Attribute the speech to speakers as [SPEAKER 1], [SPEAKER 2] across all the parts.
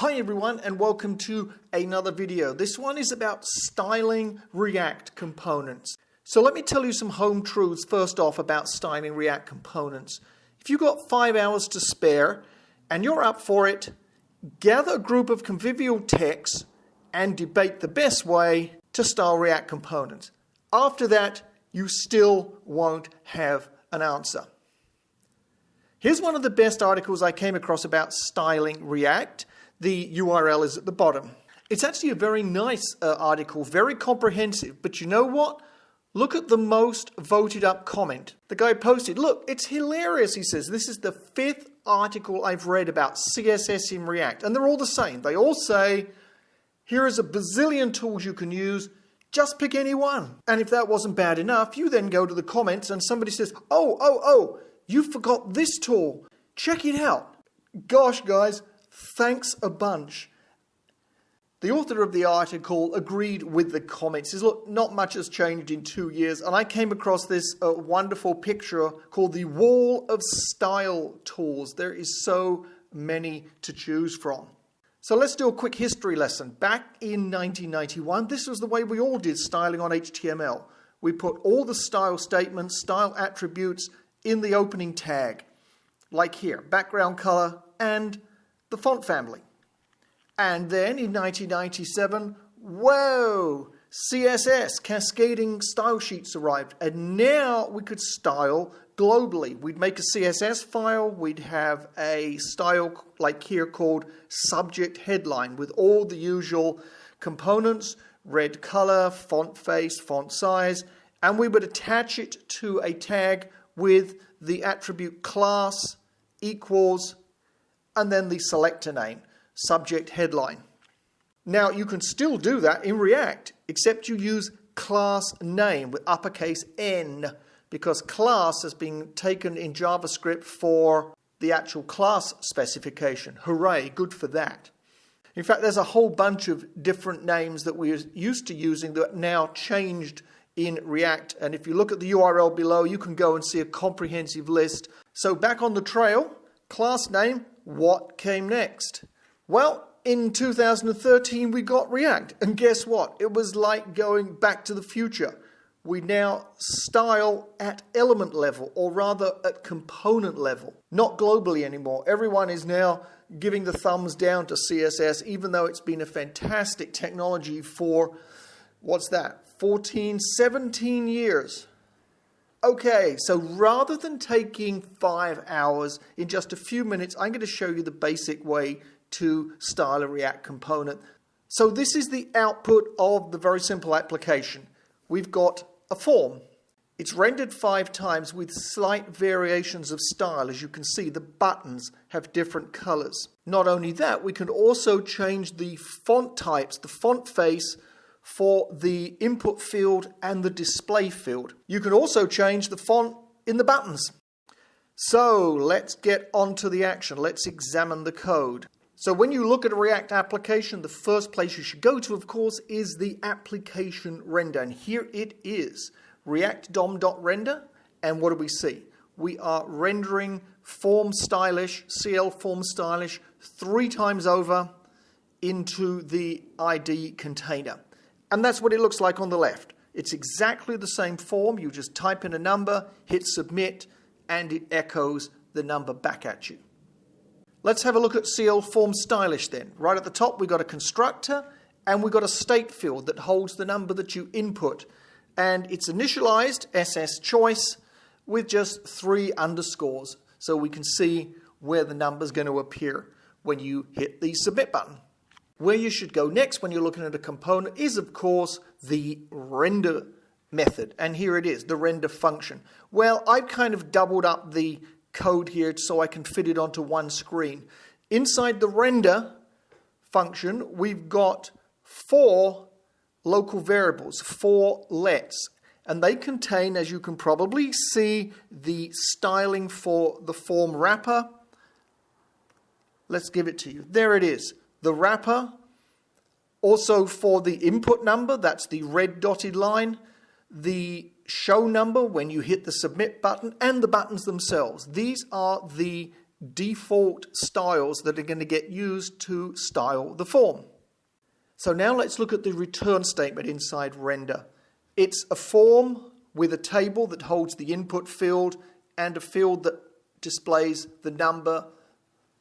[SPEAKER 1] Hi everyone and welcome to another video. This one is about styling React components. So let me tell you some home truths first off about styling React components. If you've got 5 hours to spare and you're up for it, gather a group of convivial techs and debate the best way to style React components. After that, you still won't have an answer. Here's one of the best articles I came across about styling React. The URL is at the bottom. It's actually a very nice article, very comprehensive, but you know what? Look at the most voted up comment. The guy posted, look, it's hilarious, he says. This is the 5th article I've read about CSS in React, and they're all the same. They all say, here is a bazillion tools you can use, just pick any one. And if that wasn't bad enough, you then go to the comments and somebody says, oh, you forgot this tool. Check it out. Gosh, guys, thanks a bunch. The author of the article agreed with the comments. He says, look, not much has changed in 2 years. And I came across this wonderful picture called the Wall of Style Tools. There is so many to choose from. So let's do a quick history lesson. Back in 1991, this was the way we all did styling on HTML. We put all the style statements, style attributes in the opening tag. Like here, background color and the font family. And then in 1997, whoa, CSS, cascading style sheets arrived. And now we could style globally. We'd make a CSS file. We'd have a style like here called subject headline with all the usual components, red color, font face, font size. And we would attach it to a tag with the attribute class equals and then the selector name, subject headline. Now you can still do that in React, except you use class name with uppercase N, because class has been taken in JavaScript for the actual class specification. Hooray, good for that. In fact, there's a whole bunch of different names that we're used to using that are now changed in React. And if you look at the URL below, you can go and see a comprehensive list. So back on the trail, class name, what came next? Well, in 2013, we got React. And guess what? It was like going back to the future. We now style at element level, or rather at component level, not globally anymore. Everyone is now giving the thumbs down to CSS, even though it's been a fantastic technology for, what's that, 14, 17 years. Okay, so rather than taking 5 hours, in just a few minutes, I'm going to show you the basic way to style a React component. So this is the output of the very simple application. We've got a form. It's rendered 5 times with slight variations of style. As you can see, the buttons have different colors. Not only that, we can also change the font types, the font face, for the input field and the display field. You can also change the font in the buttons. So let's get on to the action. Let's examine the code. So when you look at a React application, the first place you should go to, of course, is the application render. And here it is, React DOM.render. And what do we see? We are rendering form stylish, CL form stylish, 3 times over into the ID container. And that's what it looks like on the left. It's exactly the same form. You just type in a number, hit submit, and it echoes the number back at you. Let's have a look at CL Form Stylish then. Right at the top, we've got a constructor, and we've got a state field that holds the number that you input. And it's initialized, SS choice, with just 3 underscores. So we can see where the number is going to appear when you hit the submit button. Where you should go next when you're looking at a component is, of course, the render method. And here it is, the render function. Well, I've kind of doubled up the code here so I can fit it onto one screen. Inside the render function, we've got 4 local variables, 4 lets. And they contain, as you can probably see, the styling for the form wrapper. Let's give it to you. There it is. The wrapper, also for the input number, that's the red dotted line, the show number when you hit the submit button, and the buttons themselves. These are the default styles that are going to get used to style the form. So now let's look at the return statement inside render. It's a form with a table that holds the input field and a field that displays the number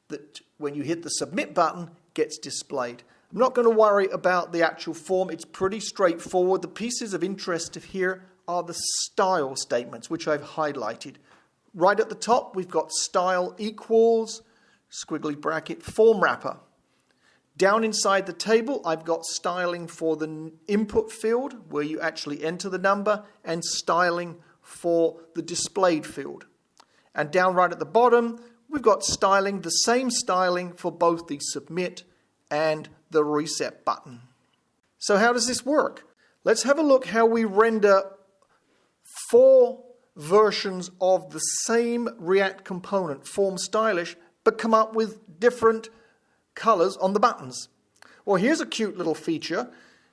[SPEAKER 1] that when you hit the submit button gets displayed. I'm not going to worry about the actual form. It's pretty straightforward. The pieces of interest here are the style statements, which I've highlighted. Right at the top, we've got style equals, squiggly bracket, form wrapper. Down inside the table, I've got styling for the input field, where you actually enter the number, and styling for the displayed field. And down right at the bottom, we've got styling, the same styling for both the submit and the reset button. So how does this work? Let's have a look how we render 4 versions of the same React component, form stylish, but come up with different colors on the buttons. Well, here's a cute little feature.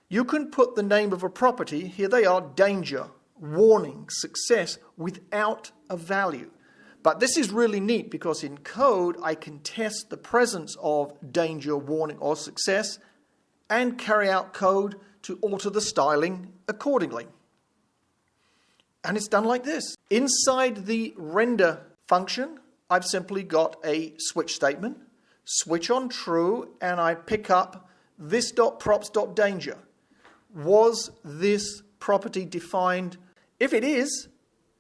[SPEAKER 1] You can put the name of a property, here they are, danger, warning, success, without a value. But this is really neat because in code I can test the presence of danger, warning, or success and carry out code to alter the styling accordingly. And it's done like this. Inside the render function, I've simply got a switch statement, switch on true, and I pick up this.props.danger. Was this property defined? If it is,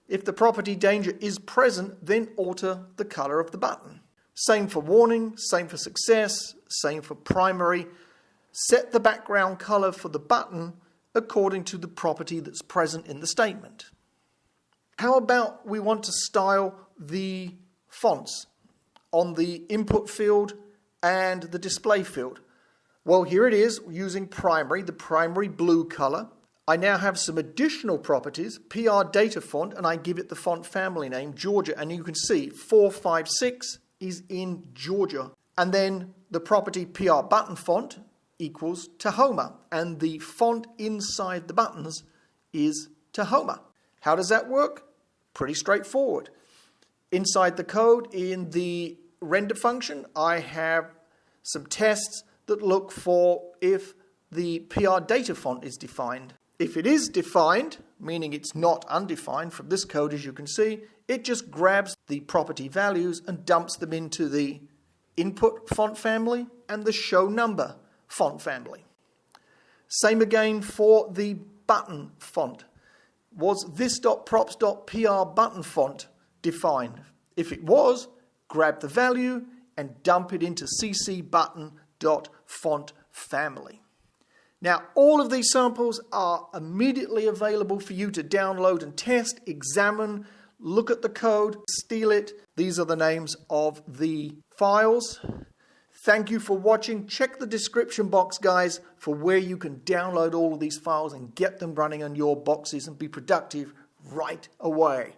[SPEAKER 1] if the property danger is present, then alter the color of the button. Same for warning, same for success, same for primary. Set the background color for the button according to the property that's present in the statement. How about we want to style the fonts on the input field and the display field? Well, here it is using primary, the primary blue color. I now have some additional properties, PR data font, and I give it the font family name, Georgia. And you can see 456 is in Georgia. And then the property PR button font equals Tahoma. And the font inside the buttons is Tahoma. How does that work? Pretty straightforward. Inside the code, in the render function, I have some tests that look for if the PR data font is defined. If it is defined, meaning it's not undefined from this code as you can see, it just grabs the property values and dumps them into the input font family and the show number font family. Same again for the button font. Was this.props.pr button font defined? If it was, grab the value and dump it into ccButton.font family. Now, all of these samples are immediately available for you to download and test, examine, look at the code, steal it. These are the names of the files. Thank you for watching. Check the description box, guys, for where you can download all of these files and get them running on your boxes and be productive right away.